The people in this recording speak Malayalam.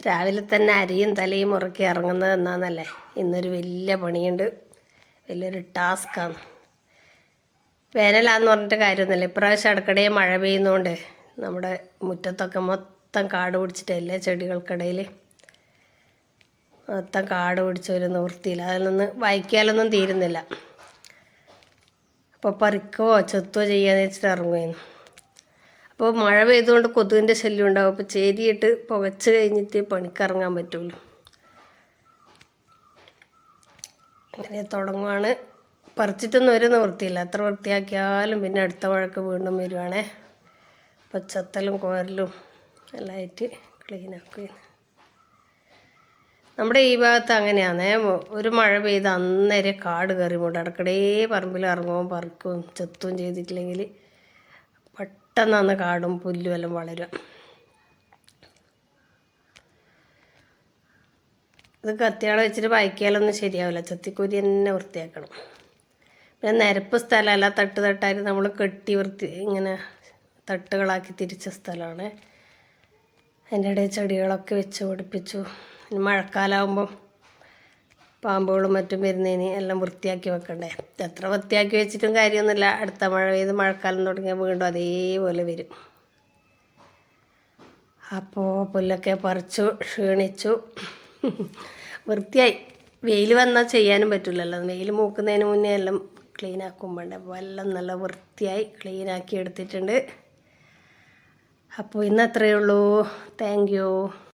രാവിലെ തന്നെ അരിയും തലയും മുറുക്കി ഇറങ്ങുന്നത് എന്നാന്നല്ലേ. ഇന്നൊരു വലിയ പണിയുണ്ട്, വലിയൊരു ടാസ്ക്കാണ്. വേനലാന്ന് പറഞ്ഞിട്ട് കാര്യമൊന്നുമില്ല. ഇപ്രാവശ്യം ഇടയ്ക്കിടെ മഴ പെയ്യുന്നതുകൊണ്ട് നമ്മുടെ മുറ്റത്തൊക്കെ മൊത്തം കാട് പിടിച്ചിട്ടല്ലേ, ചെടികൾക്കിടയിൽ മൊത്തം കാട് പിടിച്ച ഒരു നിവൃത്തിയില്ല. അതിലൊന്ന് വായിക്കാലൊന്നും തീരുന്നില്ല. അപ്പോൾ പറിക്കുകയോ ചെത്തുകയോ ചെയ്യാന്ന് വെച്ചിട്ട് ഇറങ്ങുമായിരുന്നു. അപ്പോൾ മഴ പെയ്തുകൊണ്ട് കൊതുകിൻ്റെ ശല്യം ഉണ്ടാവും. അപ്പോൾ ചേരിയിട്ട് പുകച്ച് കഴിഞ്ഞിട്ട് പണിക്കിറങ്ങാൻ പറ്റുള്ളൂ. അങ്ങനെ തുടങ്ങുവാണ്. പറിച്ചിട്ടൊന്നും ഒരു നിവൃത്തിയില്ല. എത്ര വൃത്തിയാക്കിയാലും പിന്നെ അടുത്ത മഴക്ക് വീണ്ടും വരുവാണേ. അപ്പോൾ ചെത്തലും കോരലും എല്ലാം ആയിട്ട് ക്ലീനാക്കുകയാണ്. നമ്മുടെ ഈ ഭാഗത്ത് അങ്ങനെയാണേ. ഒരു മഴ പെയ്ത് അന്നേരം കാട് കയറി മൂടും. ഇടയ്ക്കിടെ പറമ്പിൽ ഇറങ്ങുമ്പോൾ പറിക്കുകയും ചെത്തുകയും ചെയ്തിട്ടില്ലെങ്കിൽ പെട്ടെന്നാണ് കാടും പുല്ലും എല്ലാം വളരുക. ഇത് കത്തിയാളെ വെച്ചിട്ട് വായിക്കാലൊന്നും ശരിയാവില്ല. ചെത്തിക്കൂരി തന്നെ വൃത്തിയാക്കണം. പിന്നെ നിരപ്പ് സ്ഥലമല്ല, തട്ട് തട്ടായിട്ട് നമ്മൾ കെട്ടി ഇങ്ങനെ തട്ടുകളാക്കി തിരിച്ച സ്ഥലമാണ്. അതിൻ്റെ ഇടയിൽ ചെടികളൊക്കെ വെച്ച് പിടിപ്പിച്ചു. മഴക്കാലമാകുമ്പം പാമ്പുകളും മറ്റും വരുന്നതിന് എല്ലാം വൃത്തിയാക്കി വെക്കണ്ടേ. എത്ര വൃത്തിയാക്കി വെച്ചിട്ടും കാര്യമൊന്നുമില്ല. അടുത്ത മഴ പെയ്ത് മഴക്കാലം തുടങ്ങിയാൽ വീണ്ടും അതേപോലെ വരും. അപ്പോൾ പുല്ലൊക്കെ പറിച്ചു, ക്ഷീണിച്ചു, വൃത്തിയായി. വെയിൽ വന്നാൽ ചെയ്യാനും പറ്റില്ലല്ലോ. വെയിൽ മൂക്കുന്നതിന് മുന്നേ എല്ലാം ക്ലീനാക്കുമ്പോണ്ട്. അപ്പോൾ എല്ലാം നല്ല വൃത്തിയായി ക്ലീനാക്കി എടുത്തിട്ടുണ്ട്. അപ്പോൾ ഇന്ന് അത്രയേ ഉള്ളൂ. Thank you.